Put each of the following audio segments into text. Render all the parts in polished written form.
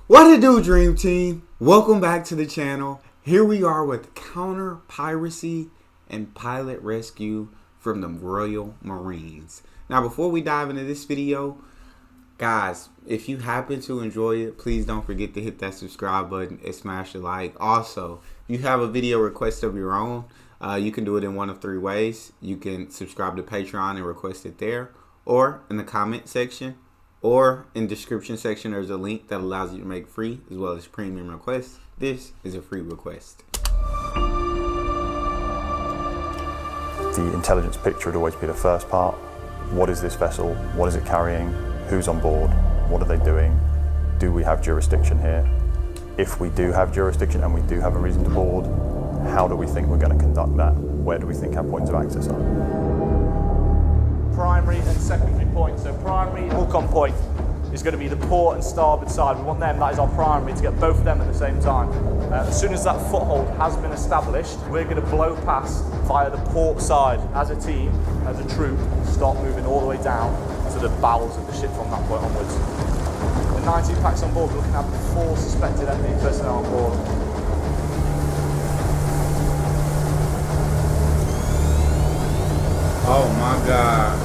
What it do, Dream Team? Welcome back to the channel. Here we are with counter piracy and pilot rescue from the Royal Marines. Now, before we dive into this video, guys, if you happen to enjoy it, please don't forget to hit that subscribe button and smash a like. Also, if you have a video request of your own, you can do it in one of three ways. You can subscribe to Patreon and request it there, or in the comment section, or in the description section. There's a link that allows you to make free as well as premium requests. This is a free request. The intelligence picture would always be the first part. What is this vessel? What is it carrying? Who's on board? What are they doing? Do we have jurisdiction here? If we do have jurisdiction and we do have a reason to board, how do we think we're going to conduct that? Where do we think our points of access are? Primary and secondary points. So primary hook on point is going to be the port and starboard side. We want them, that is our primary, to get both of them at the same time. As soon as that foothold has been established, we're going to blow past via the port side as a team, as a troop, start moving all the way down to the bowels of the ship from that point onwards. The 19 packs on board, we're looking at 4 suspected enemy personnel on board. Oh my God.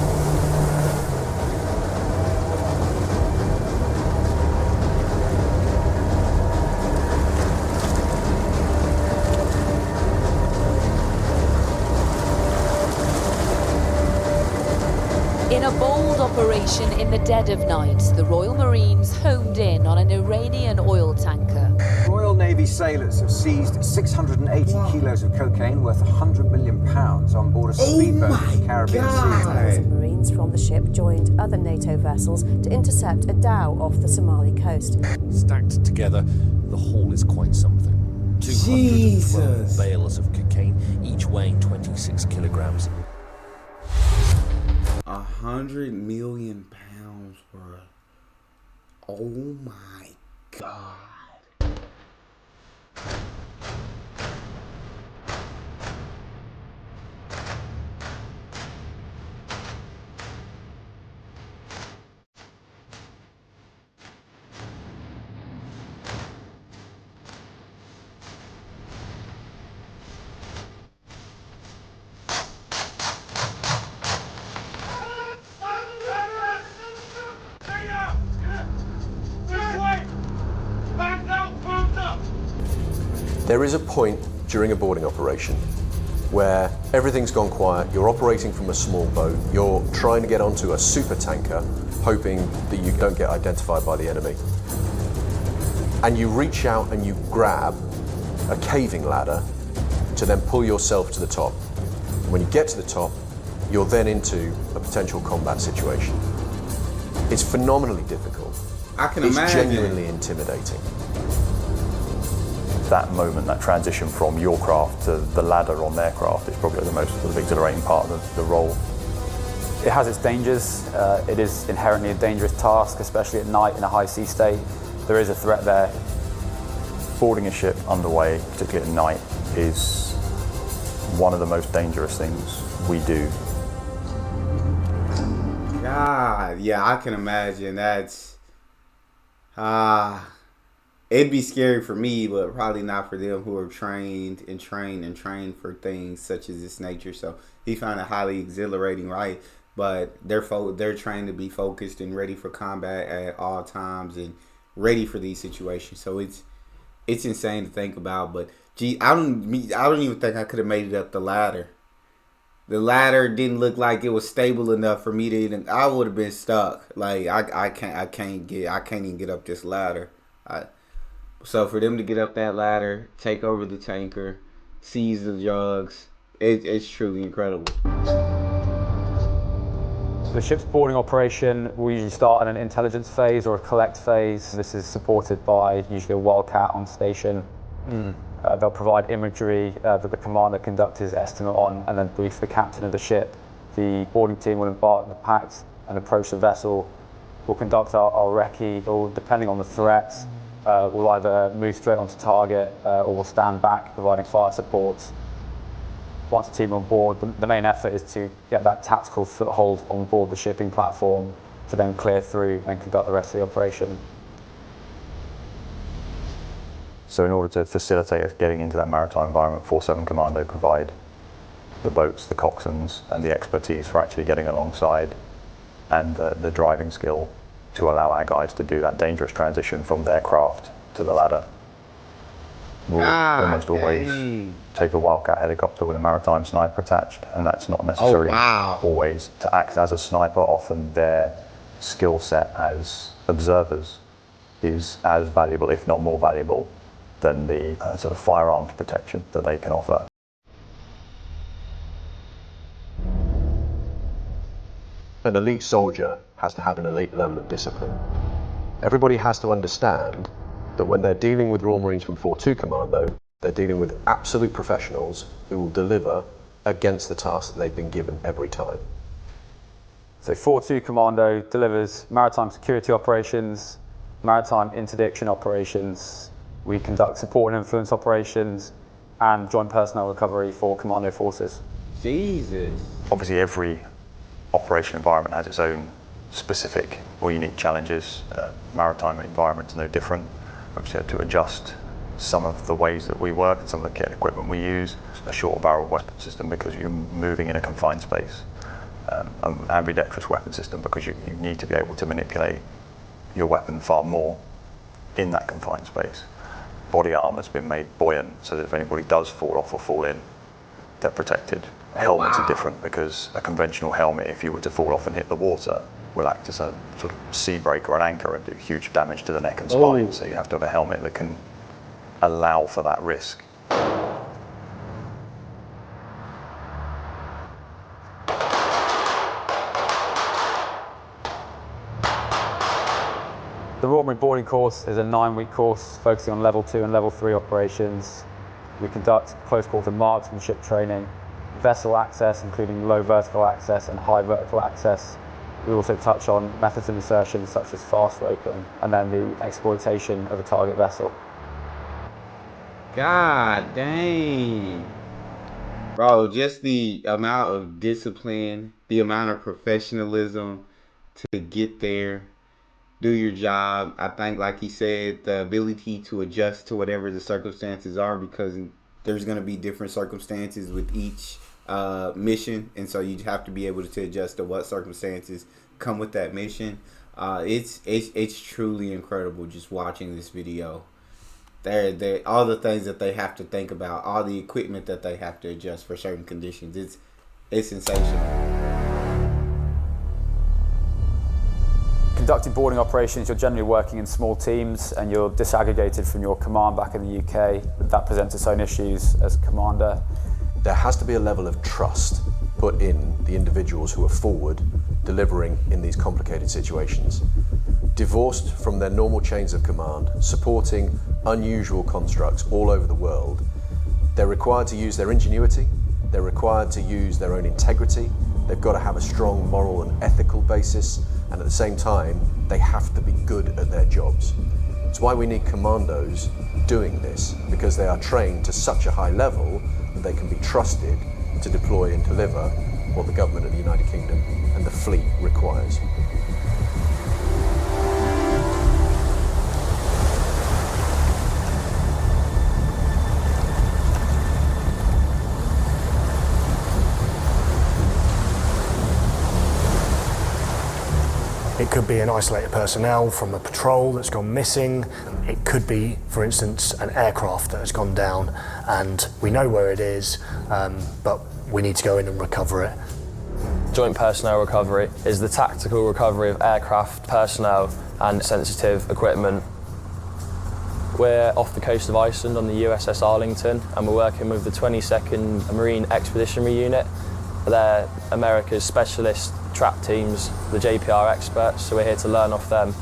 In a bold operation in the dead of night, the Royal Marines homed in on an Iranian oil tanker. Royal Navy sailors have seized 680 kilos of cocaine worth £100 million on board a speedboat in the Caribbean Sea. Marines from the ship joined other NATO vessels to intercept a dhow off the Somali coast. Stacked together, the haul is quite something. 212 bales of cocaine, each weighing 26 kilograms. 100 million pounds worth. Oh my God. There is a point during a boarding operation where everything's gone quiet, you're operating from a small boat, you're trying to get onto a super tanker, hoping that you don't get identified by the enemy. And you reach out and you grab a caving ladder to then pull yourself to the top. When you get to the top, you're then into a potential combat situation. It's phenomenally difficult. I can it's imagine. Genuinely intimidating. That moment, that transition from your craft to the ladder on their craft is probably the most sort of exhilarating part of the role. It has its dangers. It is inherently a dangerous task, especially at night in a high sea state. There is a threat there. Boarding a ship underway, particularly at night, is one of the most dangerous things we do. God, yeah, I can imagine. That's it'd be scary for me, but probably not for them who are trained for things such as this nature. So he found it highly exhilarating, right? But they're trained to be focused and ready for combat at all times and ready for these situations. So it's insane to think about. But gee, I don't even think I could have made it up the ladder. The ladder didn't look like it was stable enough for me to even. I would have been stuck. Like I can't even get up this ladder. So for them to get up that ladder, take over the tanker, seize the drugs, it's truly incredible. The ship's boarding operation will usually start in an intelligence phase or a collect phase. This is supported by usually a wildcat on station. They'll provide imagery that the commander conduct his estimate on and then brief the captain of the ship. The boarding team will embark on the packs and approach the vessel. We'll conduct our recce, or depending on the threats, we'll either move straight onto target or we'll stand back providing fire support. Once the team are on board, the main effort is to get that tactical foothold on board the shipping platform to then clear through and conduct the rest of the operation. So in order to facilitate us getting into that maritime environment, 4-7 Commando provide the boats, the coxswains, and the expertise for actually getting alongside, and the driving skill to allow our guys to do that dangerous transition from their craft to the ladder. We'll almost always take a Wildcat helicopter with a maritime sniper attached, and that's not necessarily always to act as a sniper. Often their skill set as observers is as valuable, if not more valuable, than the sort of firearms protection that they can offer. An elite soldier has to have an elite level of discipline. Everybody has to understand that when they're dealing with Royal Marines from 4-2 Commando, they're dealing with absolute professionals who will deliver against the task that they've been given every time. So 4-2 Commando delivers maritime security operations, maritime interdiction operations. We conduct support and influence operations and joint personnel recovery for Commando forces. Jesus. Obviously every operation environment has its own specific or unique challenges. Maritime environment's no different. Obviously had to adjust some of the ways that we work and some of the kit and equipment we use. A short barrel weapon system because you're moving in a confined space. An ambidextrous weapon system because you need to be able to manipulate your weapon far more in that confined space. Body armor's been made buoyant so that if anybody does fall off or fall in, they're protected. Helmets are different because a conventional helmet, if you were to fall off and hit the water, will act as a sort of sea brake or an anchor and do huge damage to the neck and spine. So you have to have a helmet that can allow for that risk. The Royal Marine Boarding Course is a 9-week course focusing on level 2 and level 3 operations. We conduct close quarter marksmanship training, vessel access, including low vertical access and high vertical access. We also touch on methods of insertion such as fast roping and then the exploitation of a target vessel. God dang. Bro, just the amount of discipline, the amount of professionalism to get there, do your job. I think, like he said, the ability to adjust to whatever the circumstances are, because there's going to be different circumstances with each mission, and so you have to be able to adjust to what circumstances come with that mission. It's truly incredible just watching this video. They're all the things that they have to think about, all the equipment that they have to adjust for certain conditions. It's sensational. Conducting boarding operations, you're generally working in small teams and you're disaggregated from your command back in the UK. That presents its own issues as a commander. There has to be a level of trust put in the individuals who are forward delivering in these complicated situations. Divorced from their normal chains of command, supporting unusual constructs all over the world, they're required to use their ingenuity, they're required to use their own integrity, they've got to have a strong moral and ethical basis, and at the same time, they have to be good at their jobs. It's why we need commandos doing this, because they are trained to such a high level that they can be trusted to deploy and deliver what the government of the United Kingdom and the fleet requires. It could be an isolated personnel from a patrol that's gone missing. It could be, for instance, an aircraft that has gone down and we know where it is, but we need to go in and recover it. Joint personnel recovery is the tactical recovery of aircraft, personnel and sensitive equipment. We're off the coast of Iceland on the USS Arlington and we're working with the 22nd Marine Expeditionary Unit. They're America's specialist trap teams, the JPR experts, so we're here to learn off them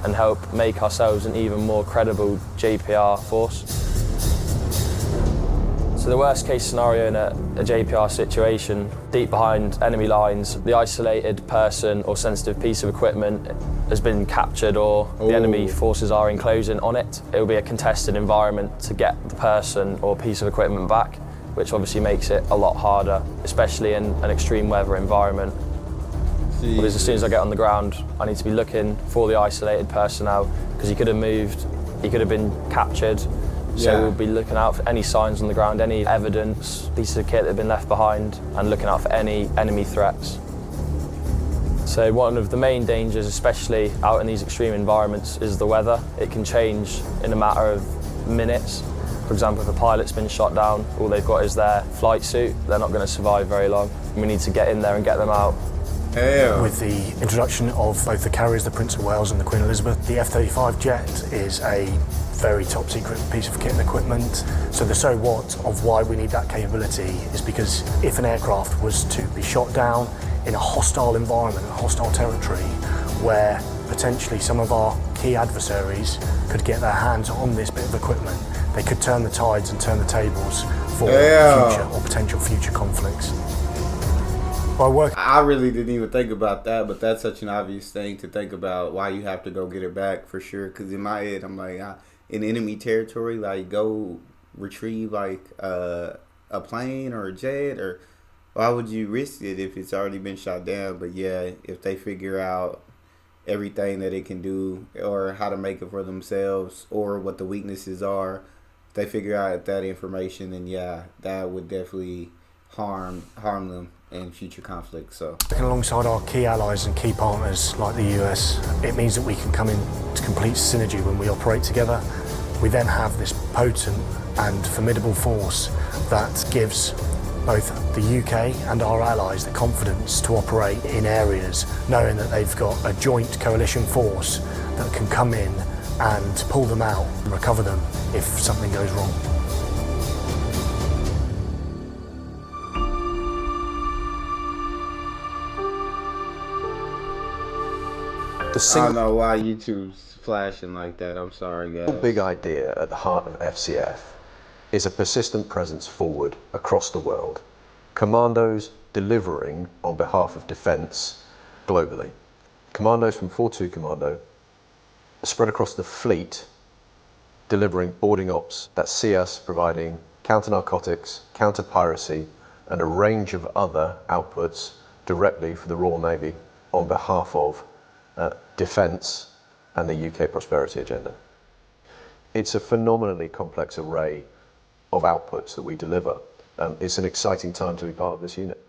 and help make ourselves an even more credible JPR force. So the worst case scenario in a JPR situation, deep behind enemy lines, the isolated person or sensitive piece of equipment has been captured or the enemy forces are enclosing on it. It will be a contested environment to get the person or piece of equipment back, which obviously makes it a lot harder, especially in an extreme weather environment. Because as soon as I get on the ground, I need to be looking for the isolated personnel because he could have moved, he could have been captured. So we'll be looking out for any signs on the ground, any evidence, pieces of kit that have been left behind, and looking out for any enemy threats. So one of the main dangers, especially out in these extreme environments, is the weather. It can change in a matter of minutes. For example, if a pilot's been shot down, all they've got is their flight suit, they're not going to survive very long. We need to get in there and get them out. With the introduction of both the carriers, the Prince of Wales and the Queen Elizabeth, the F-35 jet is a very top secret piece of kit and equipment. So the so what of why we need that capability is because if an aircraft was to be shot down in a hostile environment, a hostile territory, where potentially some of our key adversaries could get their hands on this bit of equipment, they could turn the tides and turn the tables for future or potential future conflicts. I really didn't even think about that, but that's such an obvious thing to think about, why you have to go get it back for sure. Because in my head, I'm like, in enemy territory, like, go retrieve like a plane or a jet, or why would you risk it if it's already been shot down? But yeah, if they figure out everything that it can do, or how to make it for themselves, or what the weaknesses are, if they figure out that information, then yeah, that would definitely harm them in future conflicts. So working alongside our key allies and key partners like the US, it means that we can come into complete synergy when we operate together. We then have this potent and formidable force that gives both the UK and our allies the confidence to operate in areas, knowing that they've got a joint coalition force that can come in and pull them out and recover them if something goes wrong. I don't know why YouTube's flashing like that. I'm sorry, guys. The big idea at the heart of FCF is a persistent presence forward across the world. Commandos delivering on behalf of defence globally. Commandos from 4-2 Commando spread across the fleet, delivering boarding ops that see us providing counter-narcotics, counter-piracy, and a range of other outputs directly for the Royal Navy on behalf of defence and the UK prosperity agenda. It's a phenomenally complex array of outputs that we deliver. It's an exciting time to be part of this unit.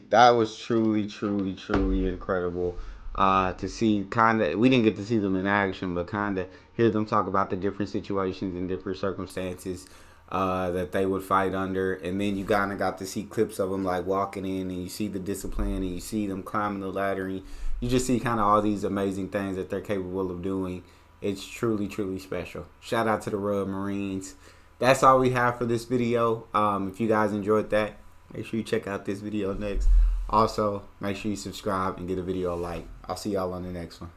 That was truly incredible. To see we didn't get to see them in action, but hear them talk about the different situations and different circumstances that they would fight under. And then you got to see clips of them like walking in, and you see the discipline, and you see them climbing the ladder, and you just see all these amazing things that they're capable of doing. It's truly special. Shout out to the Royal Marines. That's all we have for this video. If you guys enjoyed that, make sure you check out this video next. Also, make sure you subscribe and get a video a like. I'll see y'all on the next one.